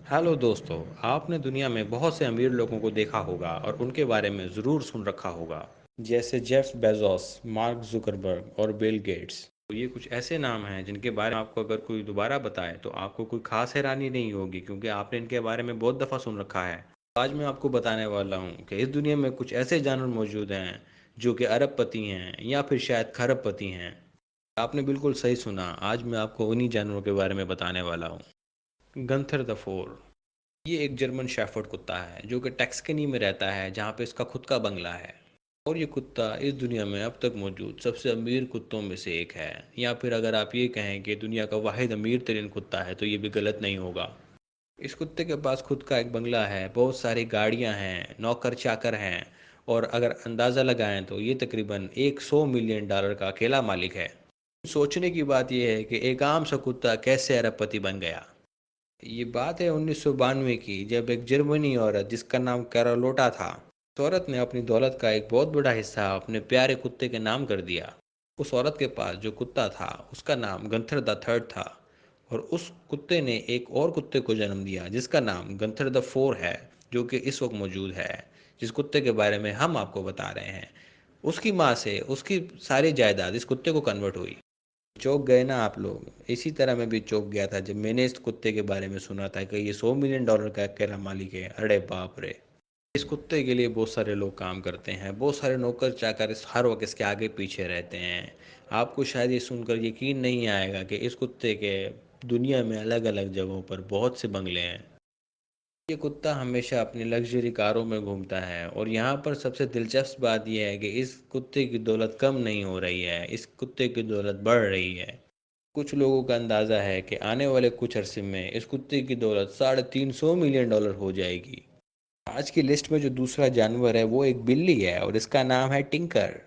Hello दोस्तों। आपने दुनिया में बहुत से अमीर लोगों को देखा होगा और उनके बारे में ज़रूर सुन रखा होगा, जैसे जेफ बेजोस, मार्क जुकरबर्ग और बिल गेट्स। तो ये कुछ ऐसे नाम हैं जिनके बारे में आपको अगर कोई दोबारा बताए तो आपको कोई खास हैरानी नहीं होगी, क्योंकि आपने इनके बारे में बहुत दफ़ा सुन रखा है। आज मैं आपको बताने वाला हूँ कि इस दुनिया में कुछ ऐसे जानवर मौजूद हैं जो कि अरबपति हैं या फिर शायद खरबपति हैं। आपने बिल्कुल सही सुना, आज मैं आपको उन्हीं जानवरों के बारे में बताने वाला हूँ। Gunther the four. ये एक जर्मन शेफर्ड कुत्ता है जो कि टस्कनी में रहता है, जहाँ पे इसका खुद का बंगला है। और ये कुत्ता इस दुनिया में अब तक मौजूद सबसे अमीर कुत्तों में से एक है, या फिर अगर आप ये कहें कि दुनिया का वाहिद अमीर तरीन कुत्ता है तो ये भी गलत नहीं होगा। इस कुत्ते के पास खुद का एक बंगला है, बहुत सारी गाड़ियाँ हैं, नौकर चाकर हैं, और अगर अंदाज़ा लगाएं तो ये तकरीबन $100 मिलियन का अकेला मालिक है। सोचने की बात यह है कि एक आम सा कुत्ता कैसे अरबपति बन गया। ये बात है 1992 की, जब एक जर्मनी औरत जिसका नाम कैरोलोटा था, उस औरत ने अपनी दौलत का एक बहुत बड़ा हिस्सा अपने प्यारे कुत्ते के नाम कर दिया। उस औरत के पास जो कुत्ता था उसका नाम गंथर द थर्ड था, और उस कुत्ते ने एक और कुत्ते को जन्म दिया जिसका नाम गंथर द फोर है, जो कि इस वक्त मौजूद है। जिस कुत्ते के बारे में हम आपको बता रहे हैं, उसकी माँ से उसकी सारी जायदाद इस कुत्ते को कन्वर्ट हुई। चौंक गए ना आप लोग? इसी तरह मैं भी चौंक गया था जब मैंने इस कुत्ते के बारे में सुना था कि ये $100 मिलियन का अकेला मालिक है। अरे बाप रे! इस कुत्ते के लिए बहुत सारे लोग काम करते हैं, बहुत सारे नौकर चाकर हर वक्त इसके आगे पीछे रहते हैं। आपको शायद ये सुनकर यकीन नहीं आएगा कि इस कुत्ते के दुनिया में अलग अलग जगहों पर बहुत से बंगले हैं। ये कुत्ता हमेशा अपनी लग्जरी कारों में घूमता है, और यहाँ पर सबसे दिलचस्प बात यह है कि इस कुत्ते की दौलत कम नहीं हो रही है, इस कुत्ते की दौलत बढ़ रही है। कुछ लोगों का अंदाज़ा है कि आने वाले कुछ अरसे में इस कुत्ते की दौलत $350 मिलियन हो जाएगी। आज की लिस्ट में जो दूसरा जानवर है वो एक बिल्ली है, और इसका नाम है टिंकर।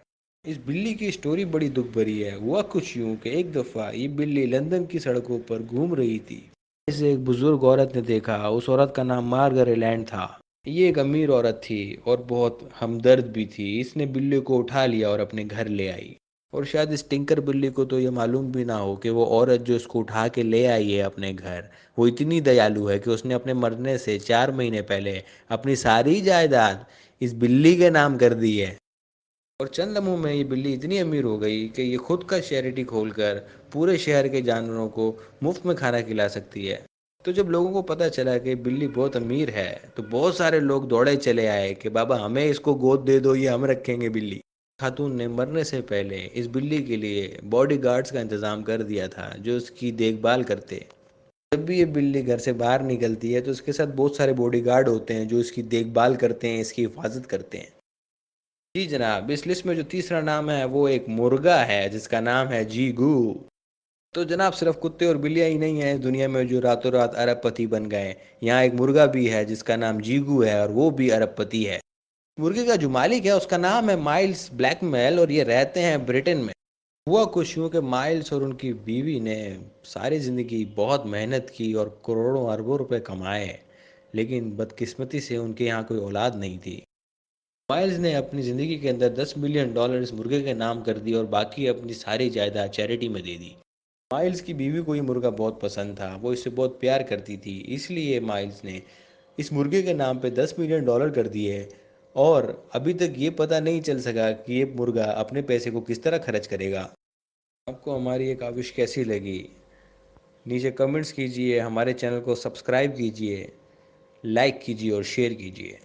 इस बिल्ली की स्टोरी बड़ी दुख भरी है। हुआ कुछ यूं कि एक दफ़ा ये बिल्ली लंदन की सड़कों पर घूम रही थी। इसे एक बुजुर्ग औरत ने देखा। उस औरत का नाम मार्गरेट लैंड था। ये एक अमीर औरत थी और बहुत हमदर्द भी थी। इसने बिल्ली को उठा लिया और अपने घर ले आई। और शायद इस टिंकर बिल्ली को तो ये मालूम भी ना हो कि वो औरत जो इसको उठा के ले आई है अपने घर, वो इतनी दयालु है कि उसने अपने मरने से 4 महीने पहले अपनी सारी जायदाद इस बिल्ली के नाम कर दी है। और चंद लम्हों में ये बिल्ली इतनी अमीर हो गई कि ये खुद का चैरिटी खोलकर पूरे शहर के जानवरों को मुफ्त में खाना खिला सकती है। तो जब लोगों को पता चला कि बिल्ली बहुत अमीर है, तो बहुत सारे लोग दौड़े चले आए कि बाबा हमें इसको गोद दे दो, ये हम रखेंगे बिल्ली। खातून ने मरने से पहले इस बिल्ली के लिए बॉडीगार्ड्स का इंतज़ाम कर दिया था जो इसकी देखभाल करते। जब भी ये बिल्ली घर से बाहर निकलती है तो उसके साथ बहुत सारे बॉडीगार्ड होते हैं जो इसकी देखभाल करते हैं, इसकी हिफाजत करते हैं। जी जनाब, इस लिस्ट में जो तीसरा नाम है वो एक मुर्गा है जिसका नाम है जीगू। तो जनाब, सिर्फ कुत्ते और बिल्लियां ही नहीं हैं इस दुनिया में जो रातों रात अरबपति बन गए। यहाँ एक मुर्गा भी है जिसका नाम जीगू है, और वो भी अरबपति है। मुर्गे का जो मालिक है उसका नाम है माइल्स ब्लैकमेल, और ये रहते हैं ब्रिटेन में। हुआ कुछ यूं कि माइल्स और उनकी बीवी ने सारी ज़िंदगी बहुत मेहनत की और करोड़ों अरबों रुपए कमाए, लेकिन बदकिस्मती से उनके यहाँ कोई औलाद नहीं थी। माइल्स ने अपनी ज़िंदगी के अंदर $10 मिलियन इस मुर्गे के नाम कर दिए और बाकी अपनी सारी जायदाद चैरिटी में दे दी। माइल्स की बीवी को ये मुर्गा बहुत पसंद था, वो इससे बहुत प्यार करती थी, इसलिए माइल्स ने इस मुर्गे के नाम पे $10 मिलियन कर दिए। और अभी तक ये पता नहीं चल सका कि ये मुर्गा अपने पैसे को किस तरह खर्च करेगा। आपको हमारी ये काविश कैसी लगी? नीचे कमेंट्स कीजिए, हमारे चैनल को सब्सक्राइब कीजिए, लाइक कीजिए और शेयर कीजिए।